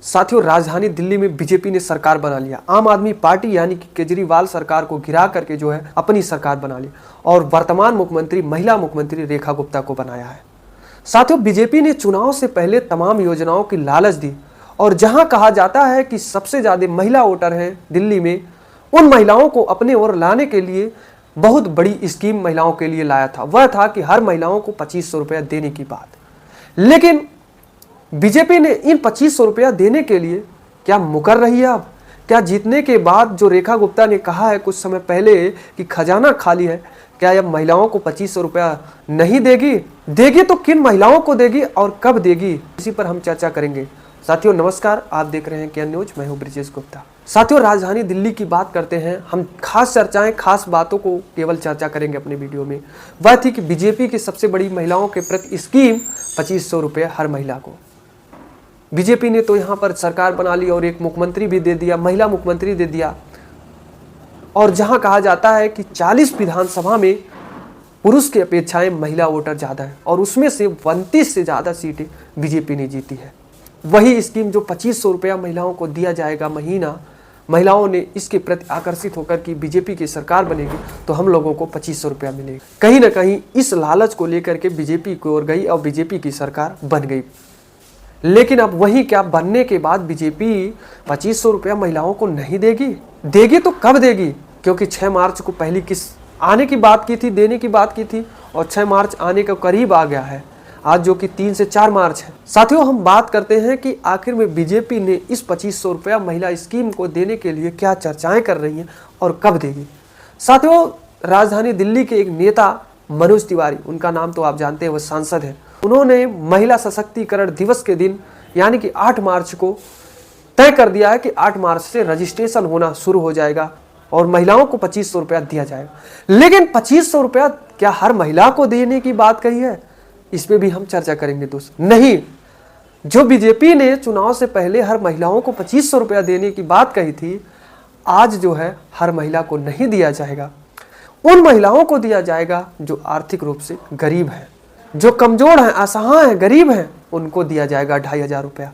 साथियों, राजधानी दिल्ली में बीजेपी ने सरकार बना लिया। आम आदमी पार्टी यानी कि केजरीवाल सरकार को गिरा करके जो है अपनी सरकार बना ली और वर्तमान मुख्यमंत्री महिला मुख्यमंत्री रेखा गुप्ता को बनाया है। साथियों, बीजेपी ने चुनाव से पहले तमाम योजनाओं की लालच दी और जहां कहा जाता है कि सबसे ज्यादा महिला वोटर हैं दिल्ली में, उन महिलाओं को अपने ओर लाने के लिए बहुत बड़ी स्कीम महिलाओं के लिए लाया था। वह था कि हर महिलाओं को 2500 रुपया देने की बात। लेकिन बीजेपी ने इन 2500 रुपया देने के लिए क्या मुकर रही है? अब क्या जीतने के बाद जो रेखा गुप्ता ने कहा है कुछ समय पहले कि खजाना खाली है, क्या अब महिलाओं को 2500 रुपया नहीं देगी? देगी तो किन महिलाओं को देगी और कब देगी, इसी पर हम चर्चा करेंगे। साथियों नमस्कार, आप देख रहे हैं केएन न्यूज, मैं हूं ब्रिजेश गुप्ता। साथियों, राजधानी दिल्ली की बात करते हैं हम। खास चर्चाएं, खास बातों को केवल चर्चा करेंगे अपने वीडियो में। वह थी कि बीजेपी की सबसे बड़ी महिलाओं के प्रति स्कीम 2500 रुपये हर महिला को। बीजेपी ने तो यहाँ पर सरकार बना ली और एक मुख्यमंत्री भी दे दिया, महिला मुख्यमंत्री दे दिया। और जहाँ कहा जाता है कि 40 विधानसभा में पुरुष की अपेक्षाएं महिला वोटर ज़्यादा है और उसमें से 29 से ज़्यादा सीटें बीजेपी ने जीती है। वही स्कीम जो 2500 रुपया महिलाओं को दिया जाएगा महीना, महिलाओं ने इसके प्रति आकर्षित होकर कि बीजेपी की सरकार बनेगी तो हम लोगों को 2500 रुपया मिलेगा। कहीं ना कहीं इस लालच को लेकर के बीजेपी की ओर गई और बीजेपी की सरकार बन गई। लेकिन अब वही क्या बनने के बाद बीजेपी 2500 रुपया महिलाओं को नहीं देगी? देगी तो कब देगी? क्योंकि 6 मार्च को पहली किस्त आने की बात की थी, देने की बात की थी और 6 मार्च आने के करीब आ गया है आज, जो कि 3 से 4 मार्च है। साथियों, हम बात करते हैं कि आखिर में बीजेपी ने इस 2500 रुपया महिला स्कीम को देने के लिए क्या चर्चाएं कर रही हैं और कब देगी। साथियों, राजधानी दिल्ली के एक नेता मनोज तिवारी, उनका नाम तो आप जानते हैं, वह सांसद है। उन्होंने महिला सशक्तिकरण दिवस के दिन यानी कि 8 मार्च को तय कर दिया है कि 8 मार्च से रजिस्ट्रेशन होना शुरू हो जाएगा और महिलाओं को 2500 रुपया दिया जाएगा। लेकिन 2500 रुपया क्या हर महिला को देने की बात कही है? इस पे भी हम चर्चा करेंगे दोस्तों। नहीं, जो बीजेपी ने चुनाव से पहले हर महिलाओं को 2500 रुपया देने की बात कही थी, आज जो है हर महिला को नहीं दिया जाएगा। उन महिलाओं को दिया जाएगा जो आर्थिक रूप से गरीब है, जो कमजोर हैं, असहाय हैं, गरीब हैं, उनको दिया जाएगा 2500 रुपया।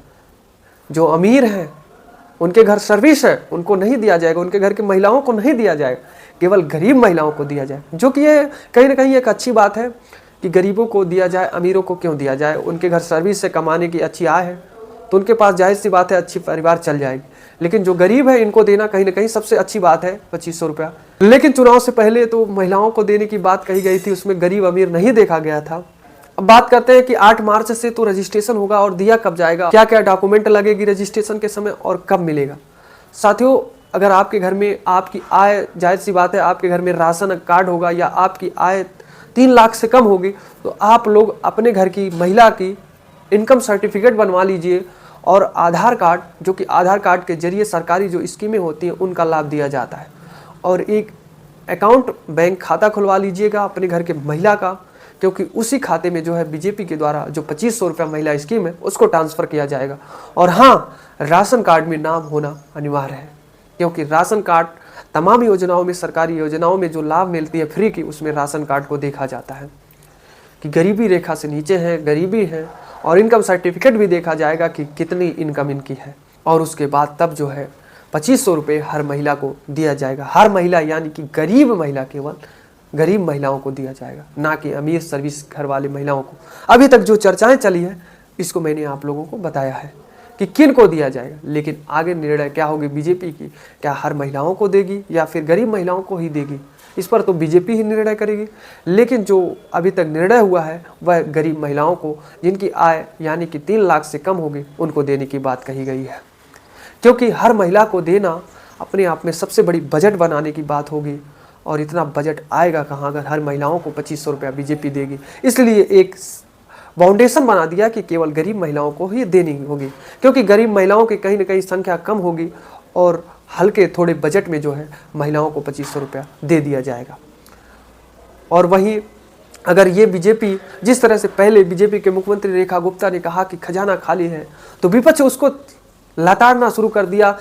जो अमीर हैं, उनके घर सर्विस है, उनको नहीं दिया जाएगा, उनके घर की महिलाओं को नहीं दिया जाएगा, केवल गरीब महिलाओं को दिया जाए। जो कि ये कहीं ना कहीं एक अच्छी बात है कि गरीबों को दिया जाए, अमीरों को क्यों दिया जाए? उनके घर सर्विस से कमाने की अच्छी आय है तो उनके पास जाहिर सी बात है अच्छी परिवार चल जाएगी। लेकिन जो गरीब है, इनको देना कहीं ना कहीं सबसे अच्छी बात है 2500 रुपया। लेकिन चुनाव से पहले तो महिलाओं को देने की बात कही गई थी, उसमें गरीब अमीर नहीं देखा गया था। अब बात करते हैं कि 8 मार्च से तो रजिस्ट्रेशन होगा और दिया कब जाएगा, क्या क्या डॉक्यूमेंट लगेगी रजिस्ट्रेशन के समय और कब मिलेगा। साथियों, अगर आपके घर में आपकी आय, जाहिर सी बात है आपके घर में राशन कार्ड होगा या आपकी आय 3 लाख से कम होगी तो आप लोग अपने घर की महिला की इनकम सर्टिफिकेट बनवा लीजिए और आधार कार्ड, जो कि आधार कार्ड के जरिए सरकारी जो स्कीमें होती हैं उनका लाभ दिया जाता है। और एक अकाउंट, बैंक खाता खुलवा लीजिएगा अपने घर के महिला का, क्योंकि उसी खाते में जो है बीजेपी के द्वारा जो 2500 रुपया महिला स्कीम है उसको ट्रांसफ़र किया जाएगा। और हाँ, राशन कार्ड में नाम होना अनिवार्य है, क्योंकि राशन कार्ड तमाम योजनाओं में, सरकारी योजनाओं में जो लाभ मिलती है फ्री की, उसमें राशन कार्ड को देखा जाता है कि गरीबी रेखा से नीचे है, गरीबी है, और इनकम सर्टिफिकेट भी देखा जाएगा कि कितनी इनकम इनकी है। और उसके बाद तब जो है 2500 रुपये हर महिला को दिया जाएगा। हर महिला यानी कि गरीब महिला, केवल गरीब महिलाओं को दिया जाएगा, ना कि अमीर सर्विस घर वाली महिलाओं को। अभी तक जो चर्चाएं चली है इसको मैंने आप लोगों को बताया है कि किन को दिया जाएगा। लेकिन आगे निर्णय क्या होगी बीजेपी की, क्या हर महिलाओं को देगी या फिर गरीब महिलाओं को ही देगी, इस पर तो बीजेपी ही निर्णय करेगी। लेकिन जो अभी तक निर्णय हुआ है वह गरीब महिलाओं को, जिनकी आय यानी कि 3 लाख से कम होगी, उनको देने की बात कही गई है। क्योंकि हर महिला को देना अपने आप में सबसे बड़ी बजट बनाने की बात होगी, और इतना बजट आएगा कहाँ अगर हर महिलाओं को 2500 रुपया बीजेपी देगी। इसलिए एक फाउंडेशन बना दिया कि केवल गरीब महिलाओं को ही देनी होगी, क्योंकि गरीब महिलाओं की कहीं ना कहीं संख्या कम होगी और हल्के थोड़े बजट में जो है महिलाओं को 2500 रुपया दे दिया जाएगा। और वहीं अगर ये बीजेपी, जिस तरह से पहले बीजेपी के मुख्यमंत्री रेखा गुप्ता ने कहा कि खजाना खाली है, तो विपक्ष उसको लताड़ना शुरू कर दिया,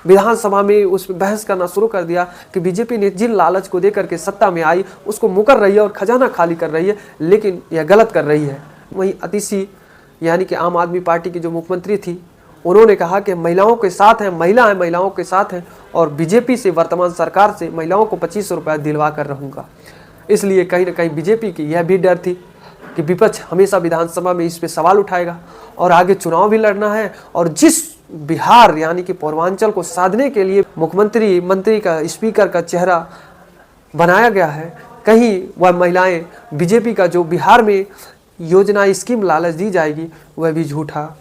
विधानसभा में उस पर बहस करना शुरू कर दिया कि बीजेपी ने जिन लालच को देकर के सत्ता में आई उसको मुकर रही है और खजाना खाली कर रही है, लेकिन यह गलत कर रही है। वहीं अतिशी यानी कि आम आदमी पार्टी की जो मुख्यमंत्री थी, उन्होंने कहा कि महिलाओं के साथ हैं, महिला है महिलाओं के साथ हैं, और बीजेपी से, वर्तमान सरकार से महिलाओं को 2500 रुपया दिलवा कर रहूँगा। इसलिए कहीं ना कहीं बीजेपी की यह भी डर थी कि विपक्ष हमेशा विधानसभा में इस पे सवाल उठाएगा और आगे चुनाव भी लड़ना है, और जिस बिहार यानी कि पूर्वांचल को साधने के लिए मुख्यमंत्री, मंत्री का, स्पीकर का चेहरा बनाया गया है, कहीं वह महिलाएं बीजेपी का जो बिहार में योजना, स्कीम, लालच दी जाएगी वह भी झूठा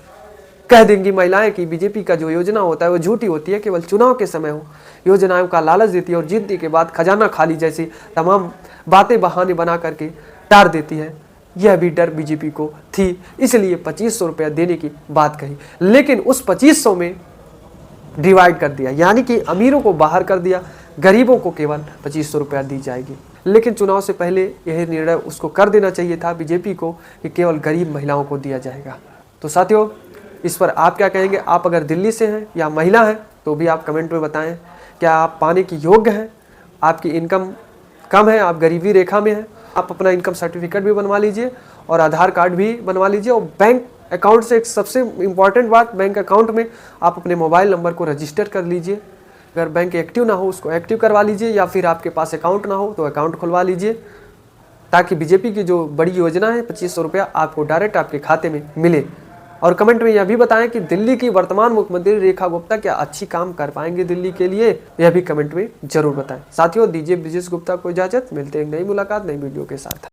कह देंगी महिलाएं कि बीजेपी का जो योजना होता है वो झूठी होती है, केवल चुनाव के समय हो योजनाओं का लालच देती है और जीतने के बाद खजाना खाली जैसी तमाम बातें बहाने बना करके टार देती है। यह भी डर बीजेपी को थी, इसलिए 2500 रुपया देने की बात कही, लेकिन उस 2500 में डिवाइड कर दिया, यानी कि अमीरों को बाहर कर दिया, गरीबों को केवल 2500 रुपया दी जाएगी। लेकिन चुनाव से पहले यह निर्णय उसको कर देना चाहिए था बीजेपी को कि केवल गरीब महिलाओं को दिया जाएगा। तो साथियों, इस पर आप क्या कहेंगे? आप अगर दिल्ली से हैं या महिला हैं तो भी आप कमेंट में बताएं। क्या आप पाने की योग्य हैं? आपकी इनकम कम है, आप गरीबी रेखा में हैं, आप अपना इनकम सर्टिफिकेट भी बनवा लीजिए और आधार कार्ड भी बनवा लीजिए, और बैंक अकाउंट से एक सबसे इम्पॉर्टेंट बात, बैंक अकाउंट में आप अपने मोबाइल नंबर को रजिस्टर कर लीजिए। अगर बैंक एक्टिव ना हो उसको एक्टिव करवा लीजिए, या फिर आपके पास अकाउंट ना हो तो अकाउंट खुलवा लीजिए, ताकि बीजेपी की जो बड़ी योजना है 2500 रुपया आपको डायरेक्ट आपके खाते में मिले। और कमेंट में यह भी बताएं कि दिल्ली की वर्तमान मुख्यमंत्री रेखा गुप्ता क्या अच्छी काम कर पाएंगे दिल्ली के लिए, यह भी कमेंट में जरूर बताएं। साथियों, दीजिए ब्रिजेश गुप्ता को इजाजत, मिलते हैं एक नई मुलाकात नई वीडियो के साथ।